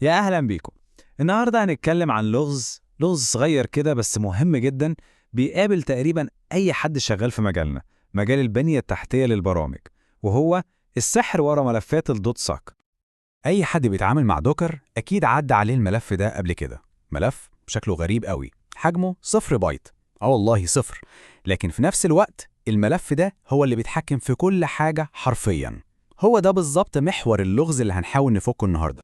يا أهلا بيكم. النهاردة هنتكلم عن لغز صغير كده بس مهم جدا. بيقابل تقريبا أي حد شغال في مجالنا، مجال البنية التحتية للبرامج، وهو السحر ورا ملفات الدوت ساك. أي حد بيتعامل مع دوكر أكيد عدى عليه الملف ده قبل كده. ملف شكله غريب قوي، حجمه 0 بايت. والله صفر. لكن في نفس الوقت الملف ده هو اللي بيتحكم في كل حاجة حرفيا. هو ده بالظبط محور اللغز اللي هنحاول نفكه النهاردة.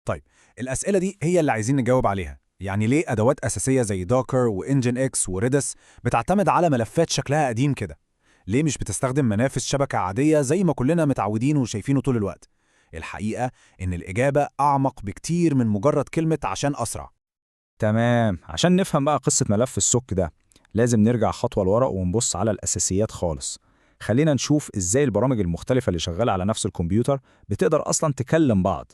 طيب، الأسئلة دي هي اللي عايزين نجاوب عليها. يعني ليه أدوات أساسية زي دوكر وإنجن إكس وريدس بتعتمد على ملفات شكلها قديم كده؟ ليه مش بتستخدم منافذ شبكة عادية زي ما كلنا متعودين وشايفينه طول الوقت؟ الحقيقة إن الإجابة أعمق بكتير من مجرد كلمة عشان أسرع. تمام، عشان نفهم بقى قصة ملف السك ده لازم نرجع خطوة لورا ونبص على الأساسيات خالص. خلينا نشوف إزاي البرامج المختلفة اللي شغالة على نفس الكمبيوتر بتقدر أصلا تكلم بعض.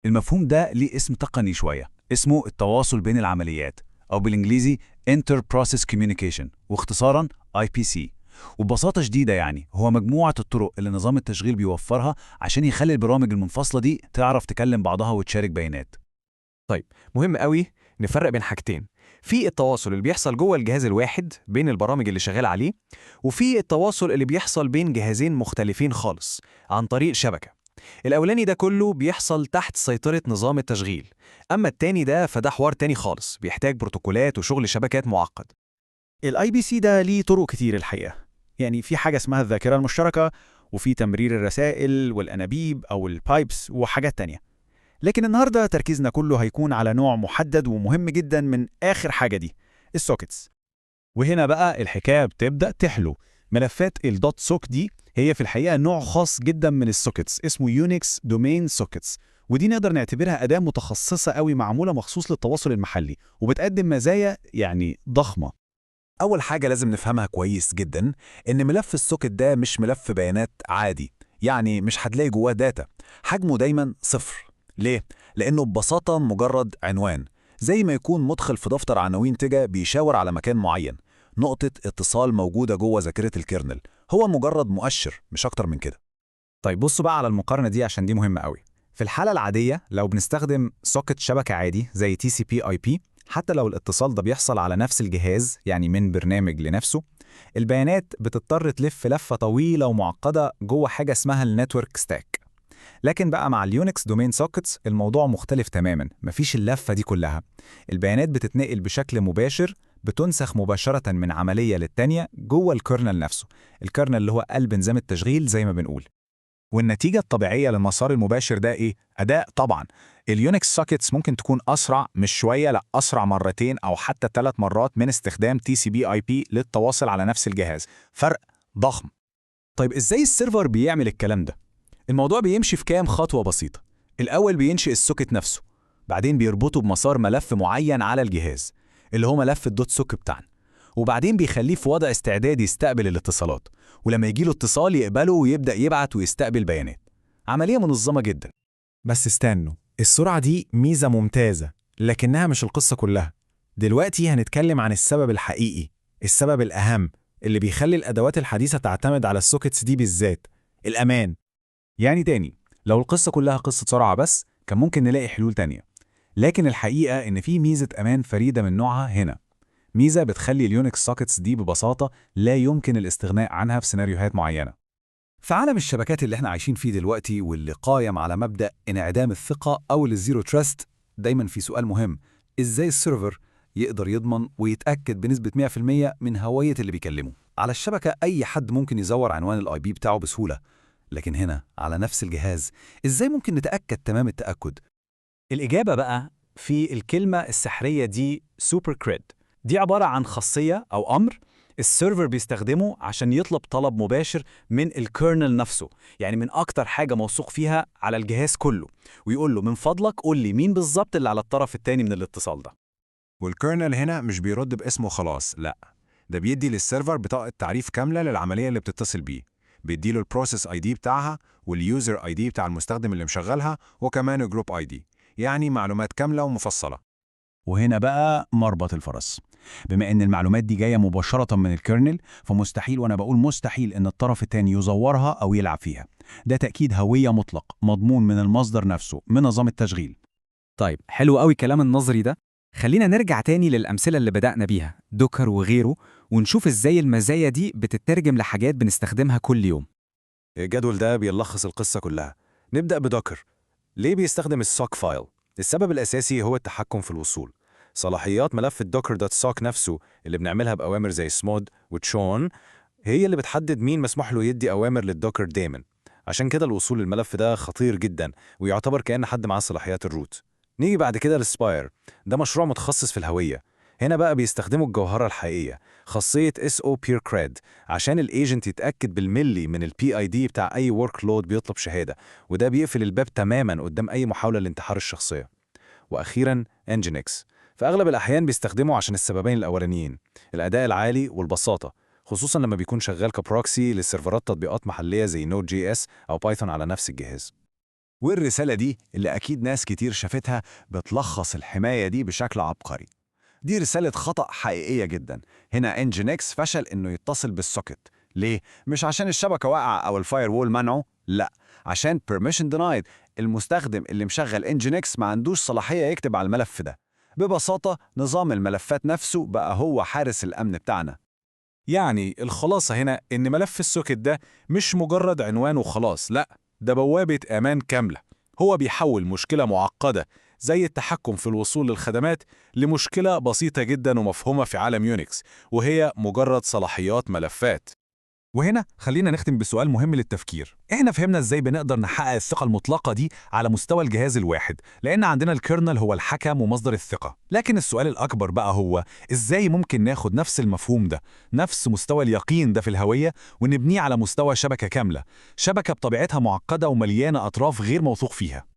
المفهوم ده ليه اسم تقني شوية، اسمه التواصل بين العمليات، أو بالإنجليزي Inter Process Communication، واختصاراً IPC. وببساطة شديدة يعني هو مجموعة الطرق اللي نظام التشغيل بيوفرها عشان يخلي البرامج المنفصلة دي تعرف تكلم بعضها وتشارك بيانات. طيب، مهم قوي نفرق بين حاجتين. في التواصل اللي بيحصل جوه الجهاز الواحد بين البرامج اللي شغال عليه، وفي التواصل اللي بيحصل بين جهازين مختلفين خالص عن طريق شبكة. الأولاني ده كله بيحصل تحت سيطرة نظام التشغيل، أما التاني ده فده حوار تاني خالص بيحتاج بروتوكولات وشغل شبكات معقد. الاي بي سي ده ليه طرق كتير الحقيقة. يعني في حاجة اسمها الذاكرة المشتركة، وفي تمرير الرسائل والأنابيب أو البايبس وحاجات تانية. لكن النهاردة تركيزنا كله هيكون على نوع محدد ومهم جدا من آخر حاجة دي، السوكيتس. وهنا بقى الحكاية بتبدأ تحلو. ملفات الدوت سوك دي هي في الحقيقة نوع خاص جدا من السوكيتس اسمه يونكس دومين سوكيتس، ودي نقدر نعتبرها أداة متخصصة قوي معمولة مخصوص للتواصل المحلي، وبتقدم مزايا يعني ضخمة. أول حاجة لازم نفهمها كويس جدا إن ملف السوكت ده مش ملف بيانات عادي، يعني مش هتلاقي جواه داتا. حجمه دايما صفر. ليه؟ لأنه ببساطة مجرد عنوان، زي ما يكون مدخل في دفتر عناوين تيجا بيشاور على مكان معين. نقطة اتصال موجودة جوه ذاكرة الكيرنل، هو مجرد مؤشر مش أكتر من كده. طيب بصوا بقى على المقارنة دي عشان دي مهمة قوي. في الحالة العادية لو بنستخدم سوكت شبكة عادي زي TCP/IP، حتى لو الاتصال ده بيحصل على نفس الجهاز يعني من برنامج لنفسه، البيانات بتضطر تلف لفة طويلة ومعقدة جوه حاجة اسمها النتورك ستاك. لكن بقى مع اليونكس دومين سوكتس الموضوع مختلف تماما، مفيش اللفة دي كلها. البيانات بتتنقل بشكل مباشر، بتنسخ مباشرة من عملية للتانية جوه الكيرنل نفسه. الكيرنل اللي هو قلب نظام التشغيل زي ما بنقول. والنتيجة الطبيعية للمسار المباشر ده إيه؟ أداء طبعًا. اليونكس سوكيتس ممكن تكون أسرع، مش شوية، لأ أسرع مرتين أو حتى 3 مرات من استخدام TCP/IP للتواصل على نفس الجهاز. فرق ضخم. طيب إزاي السيرفر بيعمل الكلام ده؟ الموضوع بيمشي في كام خطوة بسيطة. الأول بينشئ السوكت نفسه، بعدين بيربطه بمسار ملف معين على الجهاز اللي هو ملف الدوت سوك بتاعنا، وبعدين بيخليه في وضع استعداد يستقبل الاتصالات، ولما يجيله اتصال يقبله ويبدأ يبعت ويستقبل بيانات. عملية منظمة جدا. بس استنوا، السرعة دي ميزة ممتازة، لكنها مش القصة كلها. دلوقتي هنتكلم عن السبب الحقيقي، السبب الأهم اللي بيخلي الأدوات الحديثة تعتمد على السوكيتس دي بالذات: الأمان. يعني تاني، لو القصة كلها قصة سرعة بس كان ممكن نلاقي حلول تانية، لكن الحقيقة إن في ميزة أمان فريدة من نوعها هنا. ميزة بتخلي اليونكس سوكيتس دي ببساطة لا يمكن الاستغناء عنها في سيناريوهات معينة. في عالم الشبكات اللي احنا عايشين فيه دلوقتي واللي قايم على مبدأ انعدام الثقة أو الزيرو تراست، دايما في سؤال مهم: إزاي السيرفر يقدر يضمن ويتأكد بنسبة 100% من هوية اللي بيكلمه؟ على الشبكة أي حد ممكن يزور عنوان الاي بي بتاعه بسهولة، لكن هنا على نفس الجهاز إزاي ممكن نتأكد تمام التأكد؟ الإجابة بقى في الكلمة السحرية دي، سوبر كريد. دي عبارة عن خاصية أو أمر السيرفر بيستخدمه عشان يطلب طلب مباشر من الكيرنل نفسه، يعني من أكتر حاجة موثوق فيها على الجهاز كله، ويقول له من فضلك قول لي مين بالظبط اللي على الطرف التاني من الاتصال ده. والكيرنل هنا مش بيرد باسمه خلاص، لأ، ده بيدي للسيرفر بطاقة تعريف كاملة للعملية اللي بتتصل بيه. بيديله البروسيس اي دي بتاعها، واليوزر اي دي بتاع المستخدم اللي مشغلها، وكمان الجروب اي دي، يعني معلومات كاملة ومفصلة. وهنا بقى مربط الفرس. بما ان المعلومات دي جايه مباشره من الكيرنل، فمستحيل، وانا بقول مستحيل، ان الطرف الثاني يزورها او يلعب فيها. ده تاكيد هويه مطلق مضمون من المصدر نفسه، من نظام التشغيل. طيب حلو قوي الكلام النظري ده. خلينا نرجع تاني للأمثلة اللي بدأنا بيها، دوكر وغيره، ونشوف إزاي المزايا دي بتترجم لحاجات بنستخدمها كل يوم. الجدول ده بيلخص القصة كلها. نبدأ بدوكر. ليه بيستخدم السوك فايل؟ السبب الأساسي هو التحكم في الوصول. صلاحيات ملف الدوكر دوت سوك نفسه اللي بنعملها بأوامر زي سمود وتشون هي اللي بتحدد مين مسموح له يدي أوامر للدوكر دايما. عشان كده الوصول للملف ده خطير جدا ويعتبر كأن حد معاه صلاحيات الروت. نيجي بعد كده للسباير. ده مشروع متخصص في الهوية. هنا بقى بيستخدموا الجوهرة الحقيقية، خاصية SO Peer Cred، عشان الايجنت يتأكد بالملي من البي اي دي بتاع أي ورك لود بيطلب شهادة، وده بيقفل الباب تماما قدام أي محاولة لانتحار الشخصية. وأخيرا Nginx. في أغلب الأحيان بيستخدموا عشان السببين الأولانيين، الأداء العالي والبساطة، خصوصا لما بيكون شغال كبروكسي لسيرفرات تطبيقات محلية زي Node.js أو بايثون على نفس الجهاز. والرسالة دي اللي أكيد ناس كتير شافتها بتلخص الحماية دي بشكل عبقري. دي رسالة خطأ حقيقية جدا. هنا Nginx فشل إنه يتصل بالسوكت. ليه؟ مش عشان الشبكة واقعة أو الفاير وول منعه، لا، عشان permission denied. المستخدم اللي مشغل Nginx ما عندوش صلاحية يكتب على الملف ده. ببساطة نظام الملفات نفسه بقى هو حارس الأمن بتاعنا. يعني الخلاصة هنا إن ملف السوكت ده مش مجرد عنوان وخلاص، لأ، ده بوابة أمان كاملة. هو بيحول مشكلة معقدة زي التحكم في الوصول للخدمات لمشكلة بسيطة جدا ومفهومة في عالم يونكس، وهي مجرد صلاحيات ملفات. وهنا خلينا نختم بسؤال مهم للتفكير. احنا فهمنا ازاي بنقدر نحقق الثقة المطلقة دي على مستوى الجهاز الواحد، لان عندنا الكيرنل هو الحكم ومصدر الثقة. لكن السؤال الأكبر بقى هو ازاي ممكن ناخد نفس المفهوم ده، نفس مستوى اليقين ده في الهوية، ونبنيه على مستوى شبكة كاملة، شبكة بطبيعتها معقدة ومليانة أطراف غير موثوق فيها.